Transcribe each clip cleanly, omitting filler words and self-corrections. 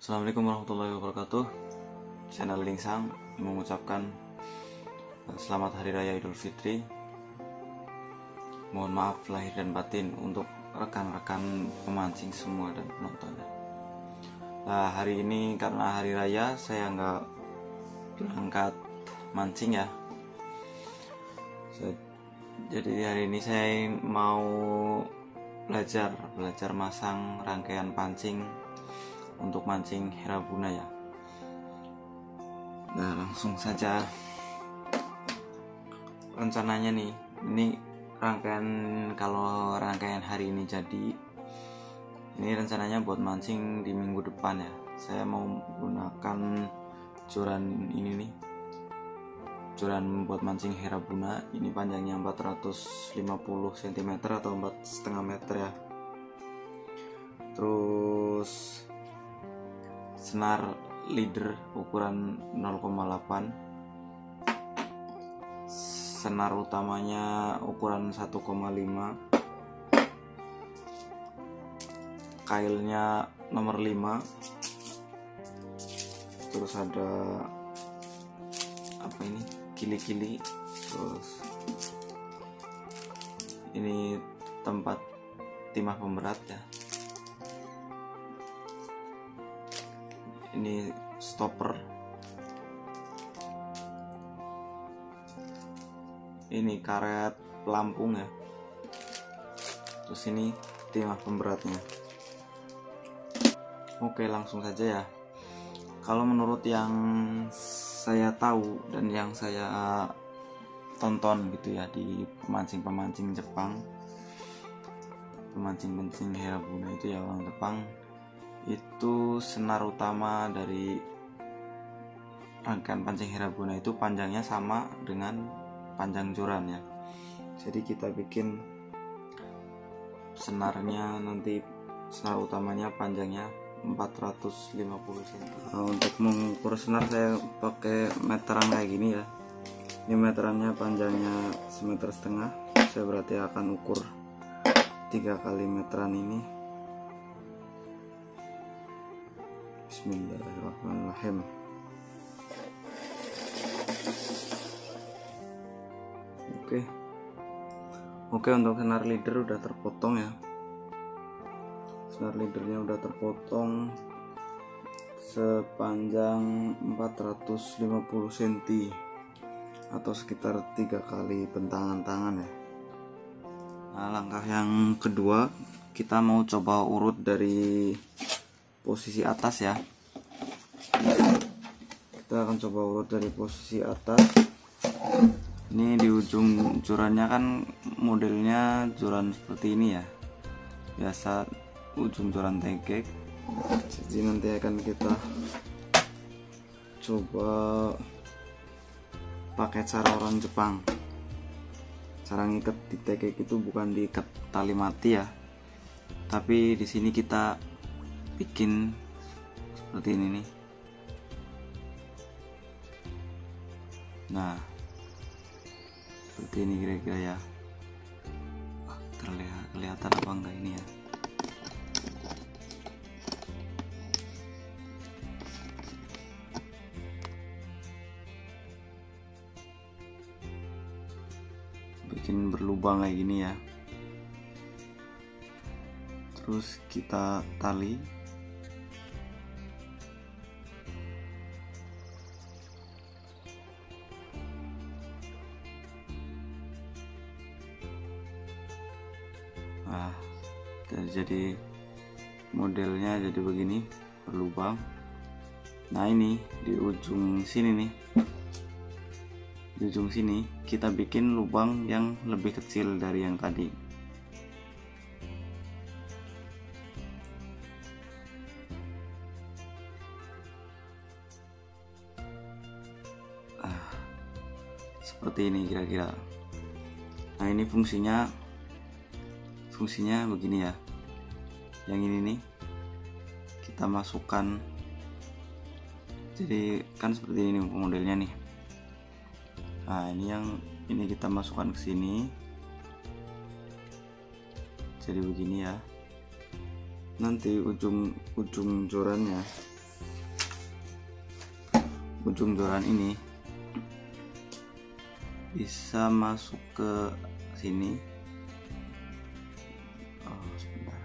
Assalamualaikum warahmatullahi wabarakatuh. Channel Lingsang mengucapkan selamat Hari Raya Idul Fitri. Mohon maaf lahir dan batin untuk rekan-rekan pemancing semua dan penontonnya. Nah, hari ini karena Hari Raya saya nggak berangkat mancing ya. Jadi hari ini saya mau belajar masang rangkaian pancing untuk mancing herabuna ya. Nah, langsung saja rencananya nih. Ini kalau rangkaian hari ini jadi, ini rencananya buat mancing di minggu depan ya. Saya mau menggunakan joran ini nih, joran buat mancing herabuna. Ini panjangnya 450 cm atau 4,5 meter ya. Terus senar leader ukuran 0,8, senar utamanya ukuran 1,5, kailnya nomor 5. Terus ada apa ini, kili-kili. Terus ini tempat timah pemberat ya. Ini stopper, ini karet pelampung ya. Terus ini timah pemberatnya. Oke, langsung saja ya. Kalau menurut yang saya tahu dan yang saya tonton gitu ya di pemancing Jepang, pemancing herabuna itu ya, orang Jepang itu senar utama dari rangkaian pancing herabuna itu panjangnya sama dengan panjang joran ya. Jadi kita bikin senarnya nanti, senar utamanya panjangnya 450 cm. Nah, untuk mengukur senar saya pakai meteran kayak gini ya. Ini meterannya panjangnya 1,5 meter. Saya berarti akan ukur 3 kali meteran ini. Bismillahirrahmanirrahim. Oke, untuk senar leader udah terpotong ya. Senar leadernya udah terpotong sepanjang 450 cm atau sekitar 3 kali bentangan tangan ya. Nah, langkah yang kedua, kita mau coba urut dari posisi atas ya. Kita akan coba urut dari posisi atas. Ini di ujung jorannya kan modelnya joran seperti ini ya, biasa ujung joran tegek. Jadi nanti akan kita coba pakai cara orang Jepang. Cara ngikat di tegek itu bukan diikat tali mati ya, tapi di sini kita bikin seperti ini nih. Nah, seperti ini kira-kira ya. Kelihatan apa enggak ini ya? Bikin berlubang kayak gini ya. Terus kita tali. Nah, jadi modelnya jadi begini, berlubang. Nah, ini di ujung sini nih, di ujung sini kita bikin lubang yang lebih kecil dari yang tadi. Seperti ini kira-kira. Nah, ini fungsinya begini ya. Yang ini nih kita masukkan, jadi kan seperti ini modelnya nih. Nah, ini kita masukkan ke sini, jadi begini ya. Nanti ujung jorannya ujung joran ini bisa masuk ke sini. Sebentar.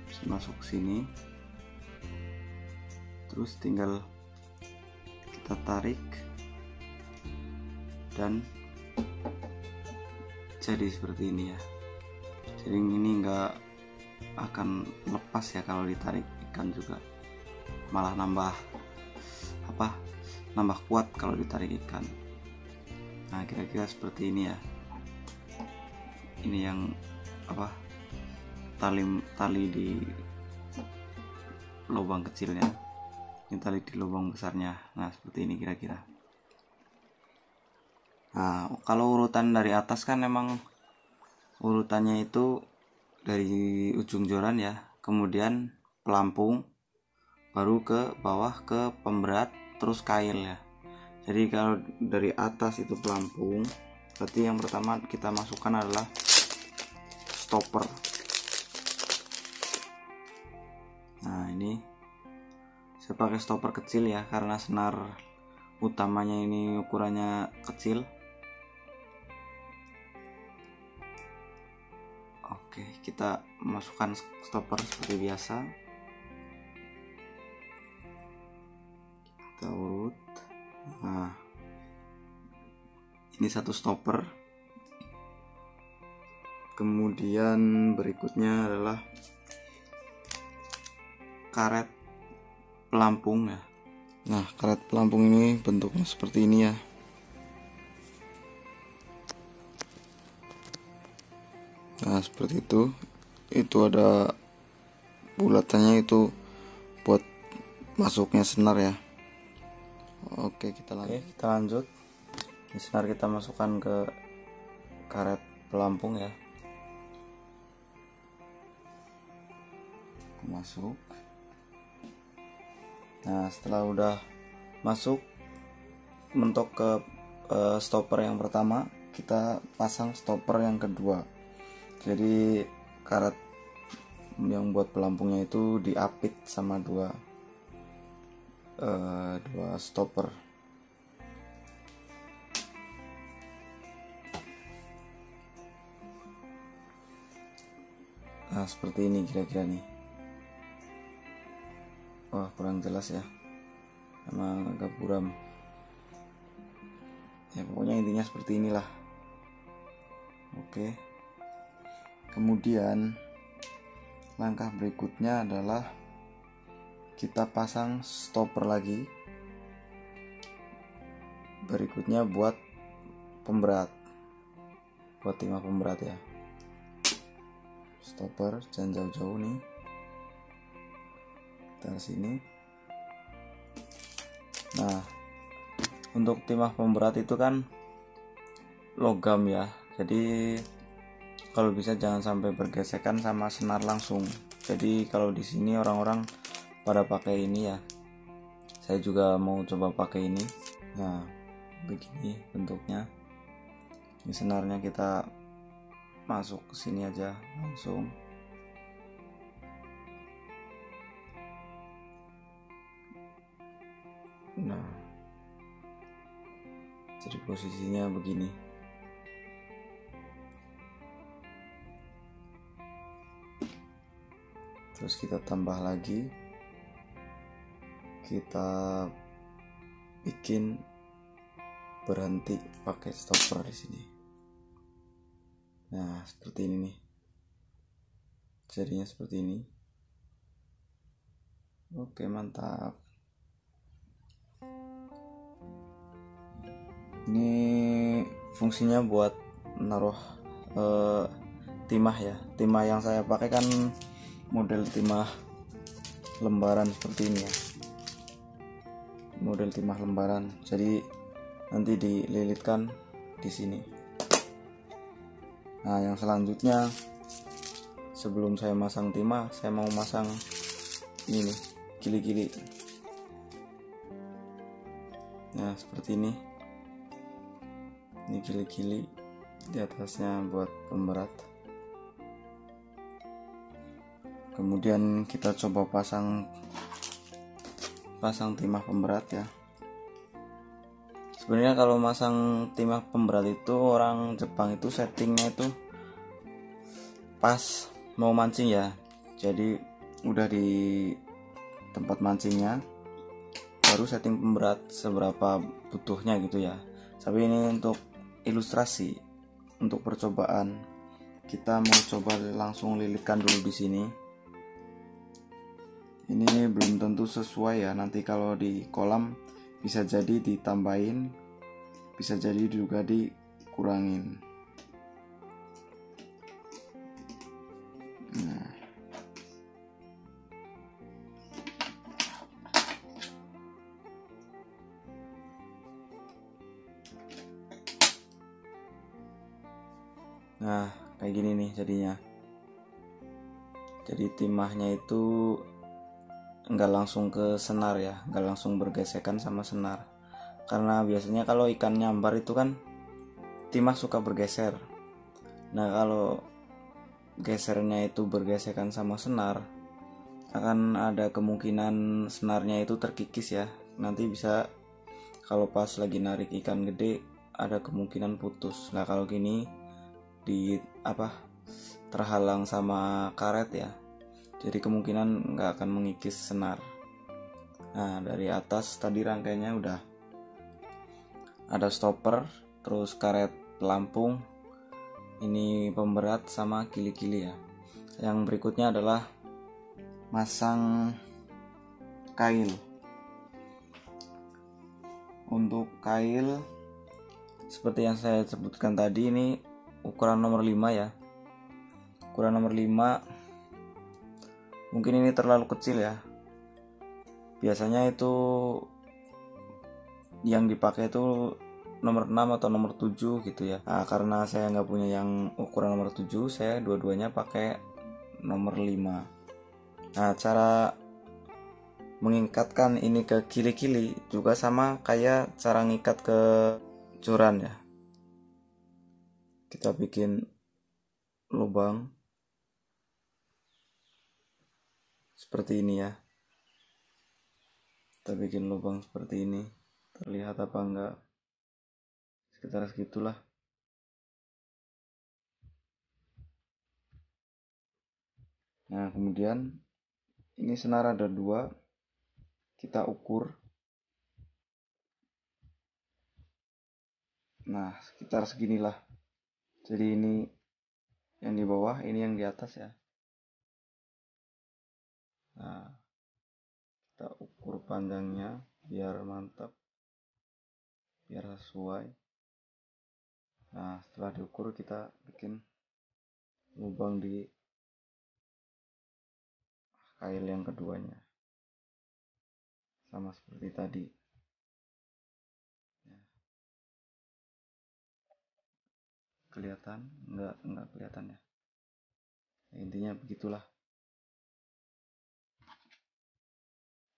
Bisa masuk ke sini, terus tinggal kita tarik dan jadi seperti ini ya. Jadi ini enggak akan lepas ya kalau ditarik ikan, juga malah nambah kuat kalau ditarik ikan. Nah, kira-kira seperti ini ya. Ini yang tali di lubang kecilnya, ini tali di lubang besarnya. Nah, seperti ini kira-kira. Nah, kalau urutan dari atas kan emang urutannya itu dari ujung joran ya, kemudian pelampung, baru ke bawah ke pemberat, terus kail ya. Jadi kalau dari atas itu pelampung, berarti yang pertama kita masukkan adalah stopper. Nah, ini saya pakai stopper kecil ya, karena senar utamanya ini ukurannya kecil. Oke, kita masukkan stopper seperti biasa. Kita urut. Nah, ini satu stopper. Kemudian berikutnya adalah karet pelampung ya. Nah, karet pelampung ini bentuknya seperti ini ya. Nah, seperti itu. Itu ada bulatannya, itu buat masuknya senar ya. Oke, kita lanjut. Ini senar kita masukkan ke karet pelampung ya. Masuk. Nah, setelah udah masuk, mentok ke stopper yang pertama, kita pasang stopper yang kedua. Jadi karet yang buat pelampungnya itu diapit sama dua stopper. Nah, seperti ini kira-kira nih. Wah, kurang jelas ya, emang agak buram ya. Pokoknya intinya seperti inilah. Oke, kemudian langkah berikutnya adalah kita pasang stopper lagi. Berikutnya buat pemberat, buat timah pemberat ya. Stopper jangan jauh-jauh nih, dari sini. Nah, untuk timah pemberat itu kan logam ya, jadi kalau bisa jangan sampai bergesekan sama senar langsung. Jadi kalau di sini orang-orang pada pakai ini ya, saya juga mau coba pakai ini. Nah, begini bentuknya. Ini senarnya kita masuk ke sini aja langsung. Nah, jadi posisinya begini. Terus kita tambah lagi, kita bikin berhenti pakai stopper di sini. Nah, seperti ini nih. Jadinya seperti ini. Oke, mantap. Ini fungsinya buat naruh timah ya. Timah yang saya pakai kan model timah lembaran seperti ini ya. Model timah lembaran. Jadi nanti dililitkan di sini. Nah, yang selanjutnya, sebelum saya masang timah, saya mau masang ini nih, gili-gili. Nah, seperti ini. Ini gili-gili di atasnya buat pemberat. Kemudian kita coba pasang timah pemberat ya. Sebenarnya kalau masang timah pemberat itu orang Jepang itu settingnya itu pas mau mancing ya. Jadi udah di tempat mancingnya baru setting pemberat seberapa butuhnya gitu ya. Tapi ini untuk ilustrasi, untuk percobaan. Kita mau coba langsung lilitkan dulu di sini. Ini belum tentu sesuai ya. Nanti kalau di kolam bisa jadi ditambahin, bisa jadi juga dikurangin. Nah, kayak gini nih jadinya. Jadi timahnya itu nggak langsung ke senar ya, nggak langsung bergesekan sama senar. Karena biasanya kalau ikan nyambar itu kan timah suka bergeser. Nah, kalau gesernya itu bergesekan sama senar, akan ada kemungkinan senarnya itu terkikis ya. Nanti bisa kalau pas lagi narik ikan gede ada kemungkinan putus. Nah, kalau gini terhalang sama karet ya, jadi kemungkinan nggak akan mengikis senar. Nah, dari atas tadi rangkainya udah ada stopper, terus karet pelampung, ini pemberat sama kili-kili ya. Yang berikutnya adalah masang kail. Untuk kail seperti yang saya sebutkan tadi, ini ukuran nomor 5 ya. Ukuran nomor 5 mungkin ini terlalu kecil ya. Biasanya itu yang dipakai itu nomor 6 atau nomor 7 gitu ya. Nah, karena saya nggak punya yang ukuran nomor 7, saya dua-duanya pakai nomor 5. Nah, cara mengikatkan ini ke kili-kili juga sama kayak cara ngikat ke joran ya. Kita bikin lubang seperti ini ya. Kita bikin lubang seperti ini. Terlihat apa enggak? Sekitar segitulah. Nah, kemudian ini senar ada 2, kita ukur. Nah, sekitar seginilah. Jadi ini yang di bawah, ini yang di atas ya. Nah, kita ukur panjangnya biar mantap, biar sesuai. Nah, setelah diukur kita bikin lubang di kail yang keduanya, sama seperti tadi. Kelihatan? Enggak kelihatan ya. Intinya begitulah.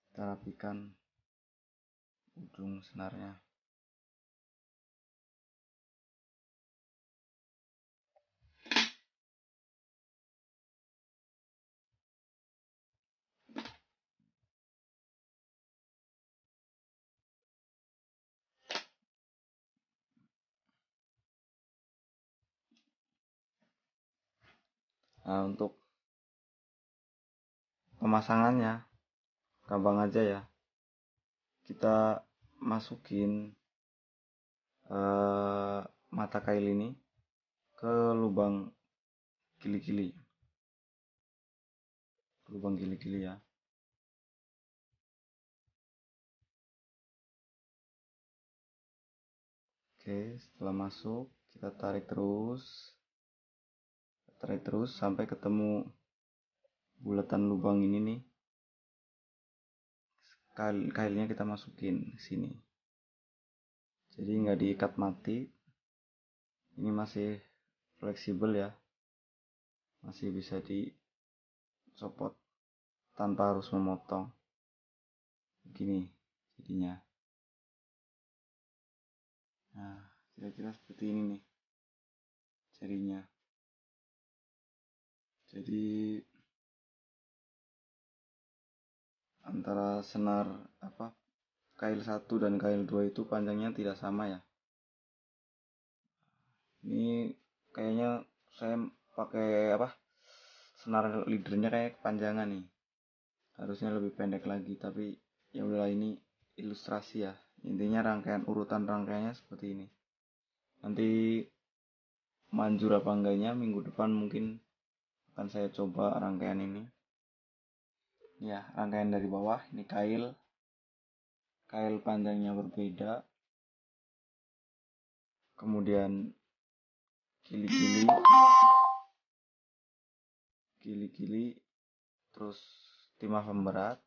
Kita rapikan ujung senarnya. Nah, untuk pemasangannya gampang aja ya. Kita masukin mata kail ini ke lubang kili-kili ya. Oke, setelah masuk kita tarik terus sampai ketemu bulatan lubang ini nih. Kailnya kita masukin sini, jadi nggak diikat mati. Ini masih fleksibel ya, masih bisa dicopot tanpa harus memotong. Begini jadinya. Nah, kira-kira seperti ini nih. jarinya. Jadi antara senar kail 1 dan kail 2 itu panjangnya tidak sama ya. Ini kayaknya saya pakai senar leadernya kayak kepanjangan nih. Harusnya lebih pendek lagi, tapi ya udahlah, ini ilustrasi ya. Intinya urutan rangkaiannya seperti ini. Nanti manjur apa enggaknya minggu depan mungkin akan saya coba rangkaian ini. Ya, rangkaian dari bawah ini kail panjangnya berbeda, kemudian kili-kili, terus timah pemberat,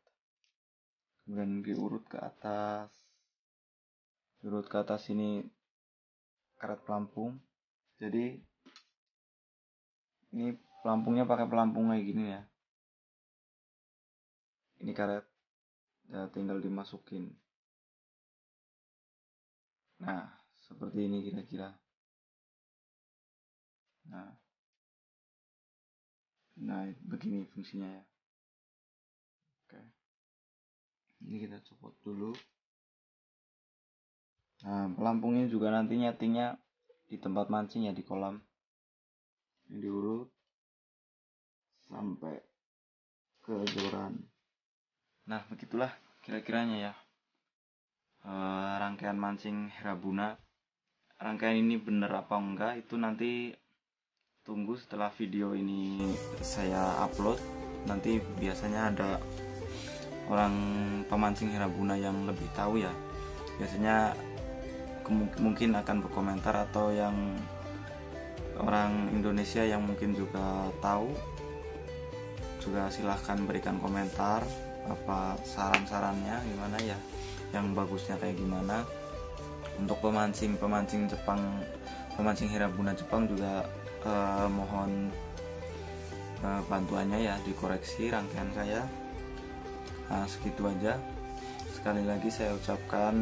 kemudian diurut ke atas ini karet pelampung. Jadi ini pelampungnya pakai pelampung kayak gini ya. Ini karet ya, tinggal dimasukin. Nah, seperti ini kira-kira. Nah, begini fungsinya ya. Oke. Ini kita copot dulu. Nah, pelampungnya juga nanti nyetingnya di tempat mancing ya, di kolam. Ini diurut sampai ke joran. Nah, begitulah kira-kiranya ya. Rangkaian mancing Herabuna. Rangkaian ini bener apa enggak itu nanti tunggu setelah video ini saya upload. Nanti biasanya ada orang pemancing Herabuna yang lebih tahu ya. Biasanya mungkin akan berkomentar, atau yang orang Indonesia yang mungkin juga tahu juga silahkan berikan komentar apa saran-sarannya gimana ya, yang bagusnya kayak gimana. Untuk pemancing Jepang, pemancing Herabuna Jepang juga mohon bantuannya ya, dikoreksi rangkaian saya. Nah, segitu aja. Sekali lagi saya ucapkan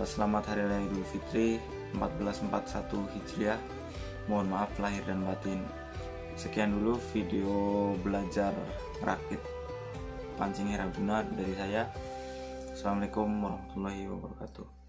selamat Hari Raya Idul Fitri 1441 Hijriah. Mohon maaf lahir dan batin. Sekian dulu video belajar rakit pancing Herabuna dari saya. Assalamualaikum warahmatullahi wabarakatuh.